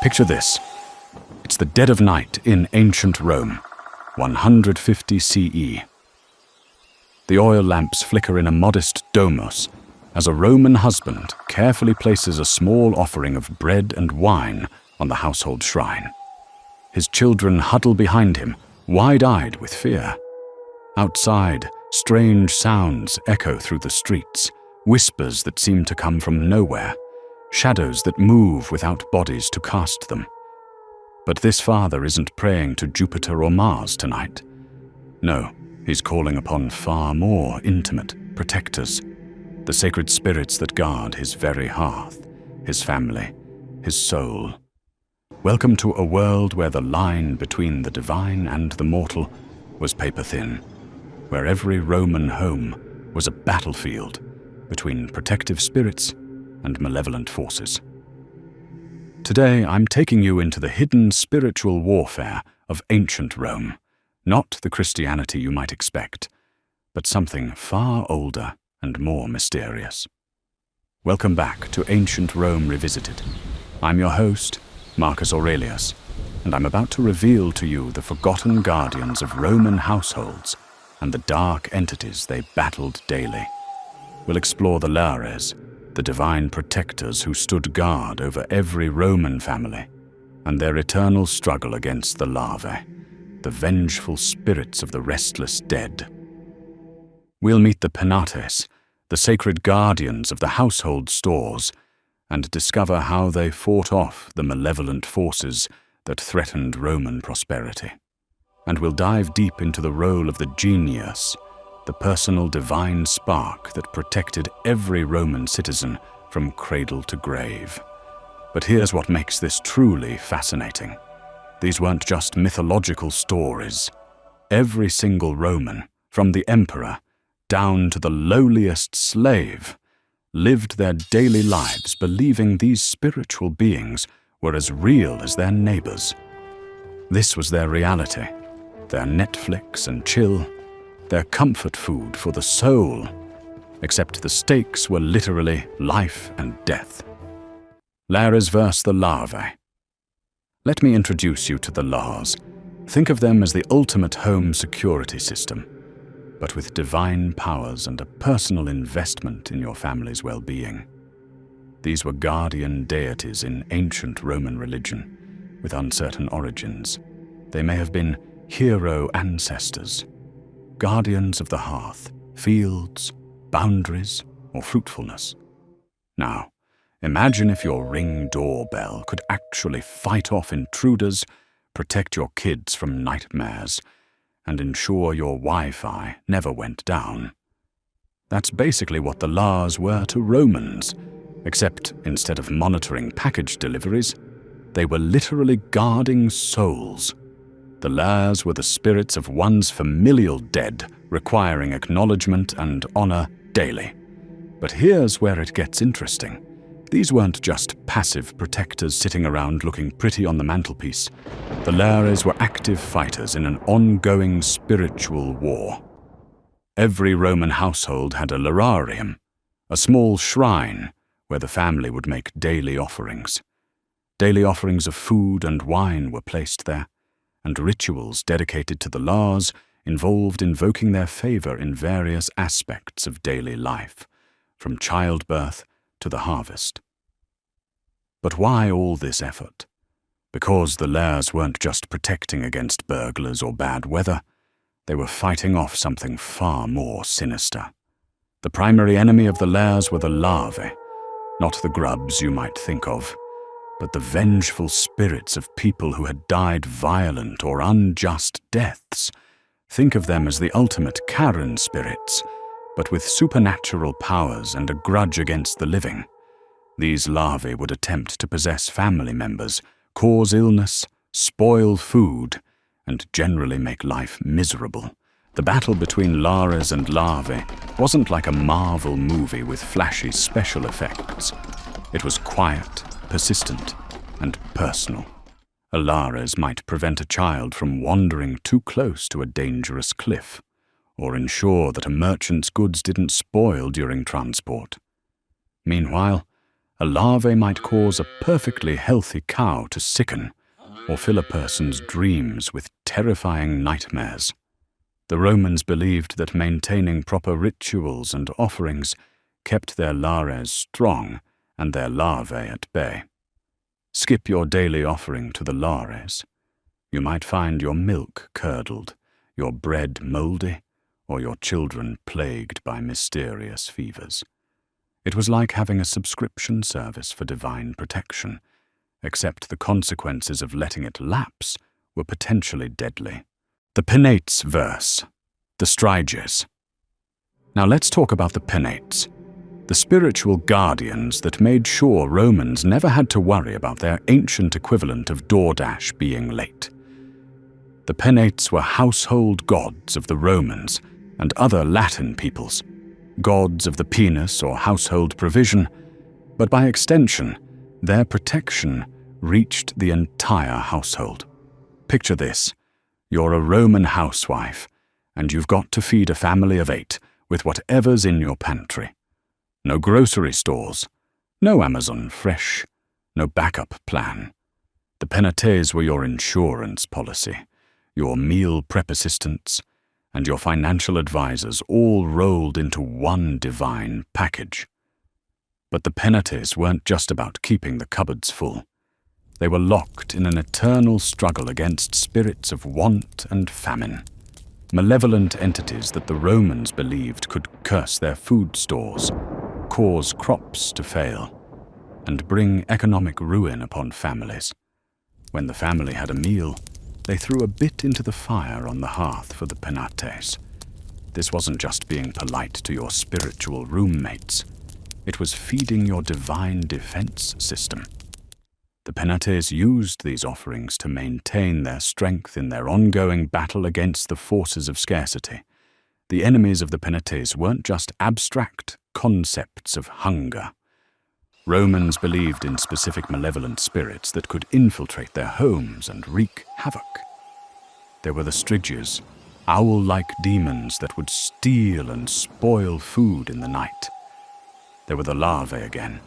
Picture this. It's the dead of night in ancient Rome, 150 CE. The oil lamps flicker in a modest domus as a Roman husband carefully places a small offering of bread and wine on the household shrine. His children huddle behind him, wide-eyed with fear. Outside, strange sounds echo through the streets, whispers that seem to come from nowhere, shadows that move without bodies to cast them. But this father isn't praying to Jupiter or Mars tonight. No, he's calling upon far more intimate protectors, the sacred spirits that guard his very hearth, his family, his soul. Welcome to a world where the line between the divine and the mortal was paper-thin, where every Roman home was a battlefield between protective spirits and malevolent forces. Today, I'm taking you into the hidden spiritual warfare of ancient Rome, not the Christianity you might expect, but something far older and more mysterious. Welcome back to Ancient Rome Revisited. I'm your host, Marcus Aurelius, and I'm about to reveal to you the forgotten guardians of Roman households and the dark entities they battled daily. We'll explore the Lares, the divine protectors who stood guard over every Roman family, and their eternal struggle against the larvae, the vengeful spirits of the restless dead. We'll meet the Penates, the sacred guardians of the household stores, and discover how they fought off the malevolent forces that threatened Roman prosperity. And we'll dive deep into the role of the genius, the personal divine spark that protected every Roman citizen from cradle to grave. But here's what makes this truly fascinating. These weren't just mythological stories. Every single Roman, from the emperor down to the lowliest slave, lived their daily lives believing these spiritual beings were as real as their neighbors. This was their reality, their Netflix and chill, their comfort food for the soul, except the stakes were literally life and death. Lares versus the larvae. Let me introduce you to the Lars. Think of them as the ultimate home security system, but with divine powers and a personal investment in your family's well-being. These were guardian deities in ancient Roman religion, with uncertain origins. They may have been hero ancestors, guardians of the hearth, fields, boundaries, or fruitfulness. Now, imagine if your Ring doorbell could actually fight off intruders, protect your kids from nightmares, and ensure your Wi-Fi never went down. That's basically what the Lars were to Romans, except instead of monitoring package deliveries, they were literally guarding souls. The Lars were the spirits of one's familial dead, requiring acknowledgement and honor daily. But here's where it gets interesting. These weren't just passive protectors sitting around looking pretty on the mantelpiece. The Lares were active fighters in an ongoing spiritual war. Every Roman household had a lararium, a small shrine where the family would make daily offerings. Daily offerings of food and wine were placed there, and rituals dedicated to the Lars involved invoking their favor in various aspects of daily life, from childbirth to the harvest. But why all this effort? Because the Lars weren't just protecting against burglars or bad weather, they were fighting off something far more sinister. The primary enemy of the Lars were the larvae, not the grubs you might think of, but the vengeful spirits of people who had died violent or unjust deaths. Think of them as the ultimate Karen spirits, but with supernatural powers and a grudge against the living. These larvae would attempt to possess family members, cause illness, spoil food, and generally make life miserable. The battle between Lares and larvae wasn't like a Marvel movie with flashy special effects. It was quiet, persistent, and personal. A Lares might prevent a child from wandering too close to a dangerous cliff, or ensure that a merchant's goods didn't spoil during transport. Meanwhile, A larvae might cause a perfectly healthy cow to sicken, or fill a person's dreams with terrifying nightmares. The Romans believed that maintaining proper rituals and offerings kept their lares strong and their larvae at bay. Skip your daily offering to the lares. You might find your milk curdled, your bread mouldy, or your children plagued by mysterious fevers. It was like having a subscription service for divine protection, except the consequences of letting it lapse were potentially deadly. The Penates verse, the Striges. Now let's talk about the Penates, the spiritual guardians that made sure Romans never had to worry about their ancient equivalent of DoorDash being late. The Penates were household gods of the Romans and other Latin peoples, gods of the penis or household provision, but by extension, their protection reached the entire household. Picture this: you're a Roman housewife, and you've got to feed a family of 8 with whatever's in your pantry. No grocery stores, no Amazon Fresh, no backup plan. The Penates were your insurance policy, your meal prep assistants, and your financial advisors all rolled into one divine package. But the Penates weren't just about keeping the cupboards full. They were locked in an eternal struggle against spirits of want and famine, malevolent entities that the Romans believed could curse their food stores, cause crops to fail, and bring economic ruin upon families. When the family had a meal, they threw a bit into the fire on the hearth for the Penates. This wasn't just being polite to your spiritual roommates. It was feeding your divine defense system. The Penates used these offerings to maintain their strength in their ongoing battle against the forces of scarcity. The enemies of the Penates weren't just abstract concepts of hunger. Romans believed in specific malevolent spirits that could infiltrate their homes and wreak havoc. There were the Striges, owl-like demons that would steal and spoil food in the night. There were the larvae again,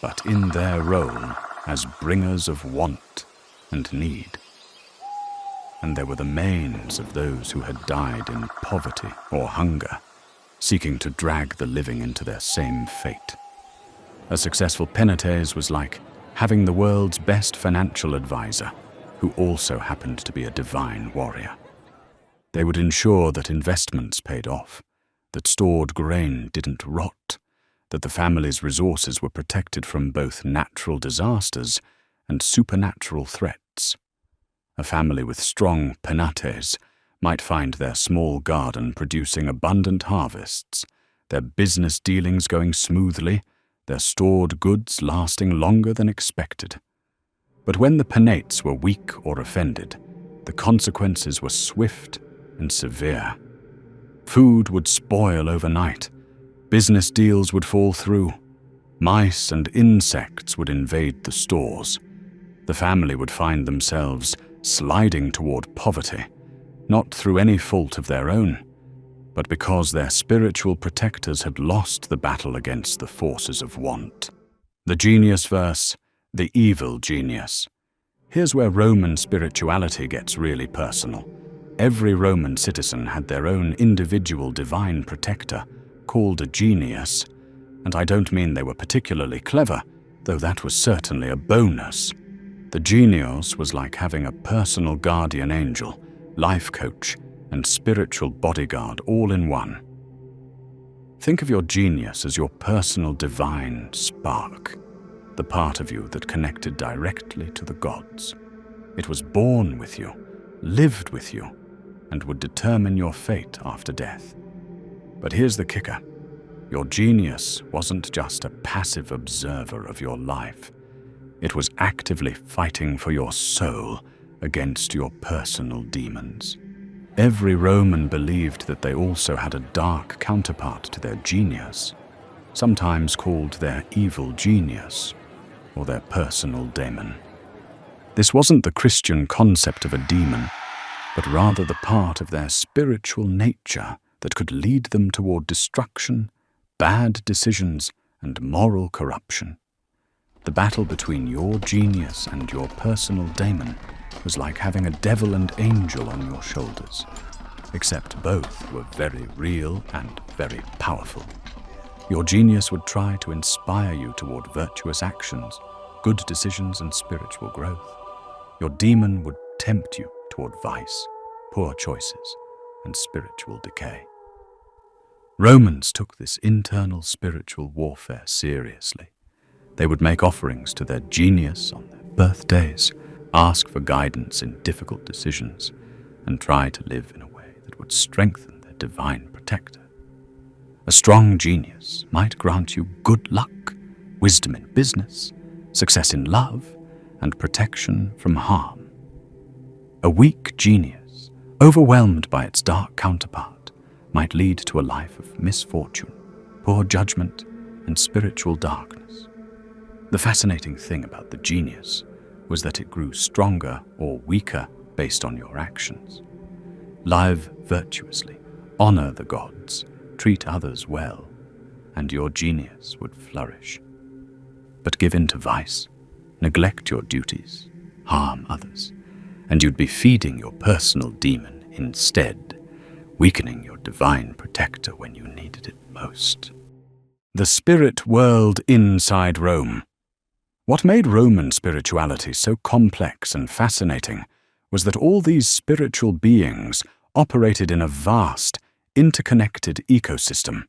but in their role as bringers of want and need. And there were the manes of those who had died in poverty or hunger, seeking to drag the living into their same fate. A successful Penates was like having the world's best financial advisor, who also happened to be a divine warrior. They would ensure that investments paid off, that stored grain didn't rot, that the family's resources were protected from both natural disasters and supernatural threats. A family with strong Penates might find their small garden producing abundant harvests, their business dealings going smoothly, their stored goods lasting longer than expected. But when the Penates were weak or offended, the consequences were swift and severe. Food would spoil overnight, business deals would fall through, mice and insects would invade the stores. The family would find themselves sliding toward poverty, not through any fault of their own, but because their spiritual protectors had lost the battle against the forces of want. The genius verse, the evil genius. Here's where Roman spirituality gets really personal. Every Roman citizen had their own individual divine protector, called a genius, and I don't mean they were particularly clever, though that was certainly a bonus. The genius was like having a personal guardian angel, life coach, and spiritual bodyguard all in one. Think of your genius as your personal divine spark, the part of you that connected directly to the gods. It was born with you, lived with you, and would determine your fate after death. But here's the kicker. Your genius wasn't just a passive observer of your life. It was actively fighting for your soul against your personal demons. Every Roman believed that they also had a dark counterpart to their genius, sometimes called their evil genius or their personal daemon. This wasn't the Christian concept of a demon, but rather the part of their spiritual nature that could lead them toward destruction, bad decisions, and moral corruption. The battle between your genius and your personal daemon was like having a devil and angel on your shoulders, except both were very real and very powerful. Your genius would try to inspire you toward virtuous actions, good decisions, and spiritual growth. Your demon would tempt you toward vice, poor choices, and spiritual decay. Romans took this internal spiritual warfare seriously. They would make offerings to their genius on their birthdays, ask for guidance in difficult decisions, and try to live in a way that would strengthen their divine protector. A strong genius might grant you good luck, wisdom in business, success in love, and protection from harm. A weak genius, overwhelmed by its dark counterpart, might lead to a life of misfortune, poor judgment, and spiritual darkness. The fascinating thing about the genius was that it grew stronger or weaker based on your actions. Live virtuously, honor the gods, treat others well, and your genius would flourish. But give in to vice, neglect your duties, harm others, and you'd be feeding your personal demon instead, weakening your divine protector when you needed it most. The spirit world inside Rome. What made Roman spirituality so complex and fascinating was that all these spiritual beings operated in a vast, interconnected ecosystem.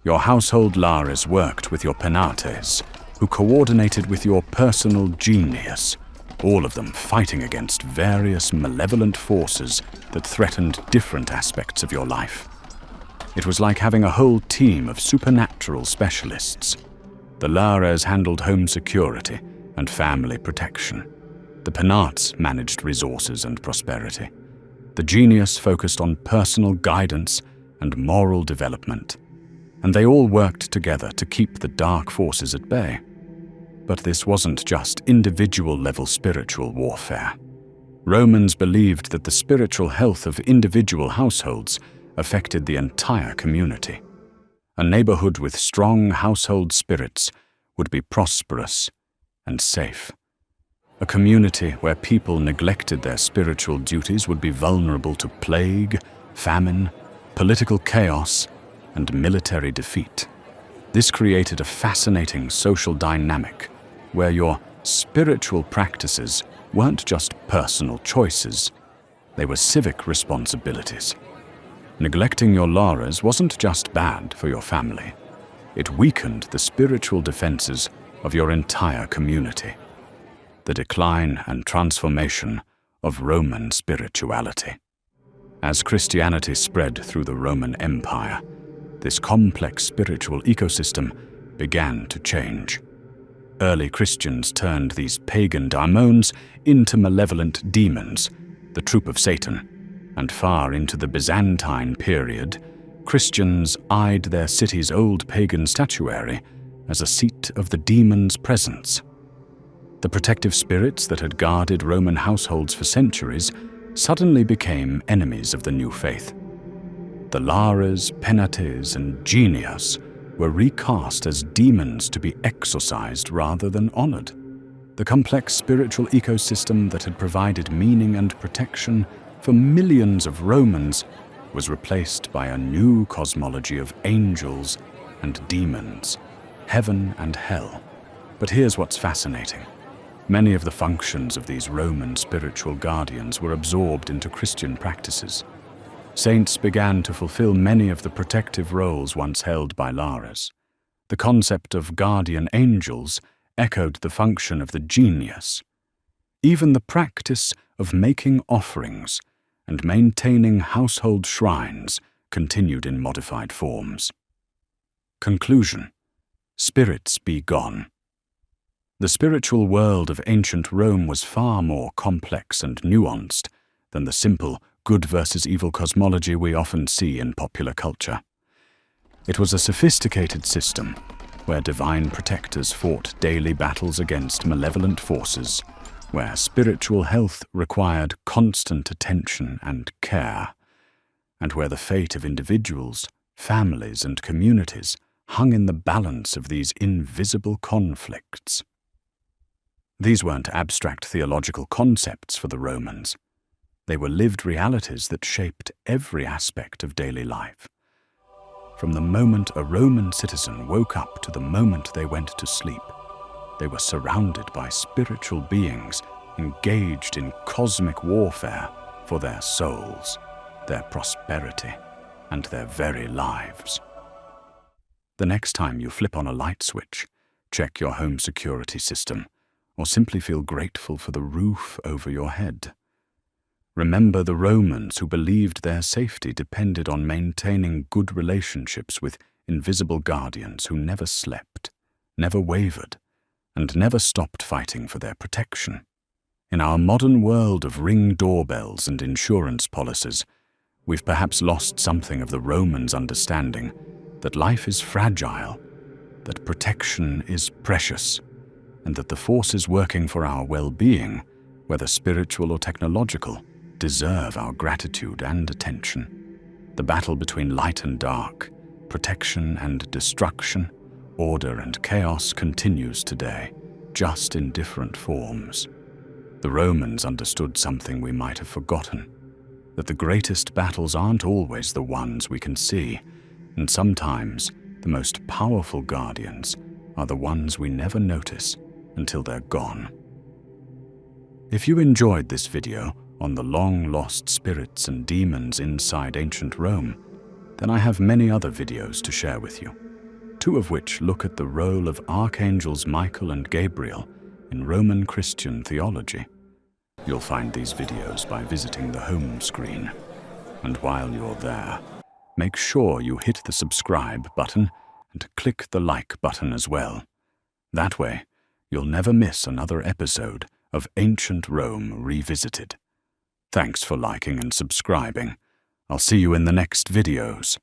Your household lares worked with your penates, who coordinated with your personal genius, all of them fighting against various malevolent forces that threatened different aspects of your life. It was like having a whole team of supernatural specialists. The lares handled home security and family protection. The penates managed resources and prosperity. The genius focused on personal guidance and moral development, and they all worked together to keep the dark forces at bay. But this wasn't just individual-level spiritual warfare. Romans believed that the spiritual health of individual households affected the entire community. A neighborhood with strong household spirits would be prosperous and safe. A community where people neglected their spiritual duties would be vulnerable to plague, famine, political chaos, and military defeat. This created a fascinating social dynamic where your spiritual practices weren't just personal choices, they were civic responsibilities. Neglecting your lares wasn't just bad for your family. It weakened the spiritual defenses of your entire community. The decline and transformation of Roman spirituality. As Christianity spread through the Roman Empire, this complex spiritual ecosystem began to change. Early Christians turned these pagan daimons into malevolent demons, the troop of Satan, and far into the Byzantine period, Christians eyed their city's old pagan statuary as a seat of the demon's presence. The protective spirits that had guarded Roman households for centuries suddenly became enemies of the new faith. The lares, penates, and genius were recast as demons to be exorcised rather than honored. The complex spiritual ecosystem that had provided meaning and protection for millions of Romans was replaced by a new cosmology of angels and demons, heaven and hell. But here's what's fascinating. Many of the functions of these Roman spiritual guardians were absorbed into Christian practices. Saints began to fulfill many of the protective roles once held by lares. The concept of guardian angels echoed the function of the genius. Even the practice of making offerings and maintaining household shrines continued in modified forms. Conclusion: spirits be gone. The spiritual world of ancient Rome was far more complex and nuanced than the simple good versus evil cosmology we often see in popular culture. It was a sophisticated system where divine protectors fought daily battles against malevolent forces, where spiritual health required constant attention and care, and where the fate of individuals, families, and communities hung in the balance of these invisible conflicts. These weren't abstract theological concepts for the Romans. They were lived realities that shaped every aspect of daily life. From the moment a Roman citizen woke up to the moment they went to sleep, they were surrounded by spiritual beings engaged in cosmic warfare for their souls, their prosperity, and their very lives. The next time you flip on a light switch, check your home security system, or simply feel grateful for the roof over your head. Remember the Romans who believed their safety depended on maintaining good relationships with invisible guardians who never slept, never wavered, and never stopped fighting for their protection. In our modern world of ring doorbells and insurance policies, we've perhaps lost something of the Romans' understanding that life is fragile, that protection is precious, and that the forces working for our well-being, whether spiritual or technological, deserve our gratitude and attention. The battle between light and dark, protection and destruction, order and chaos continues today, just in different forms. The Romans understood something we might have forgotten, that the greatest battles aren't always the ones we can see, and sometimes the most powerful guardians are the ones we never notice until they're gone. If you enjoyed this video on the long-lost spirits and demons inside ancient Rome, then I have many other videos to share with you, two of which look at the role of archangels Michael and Gabriel in Roman Christian theology. You'll find these videos by visiting the home screen. And while you're there, make sure you hit the subscribe button and click the like button as well. That way, you'll never miss another episode of Ancient Rome Revisited. Thanks for liking and subscribing. I'll see you in the next videos.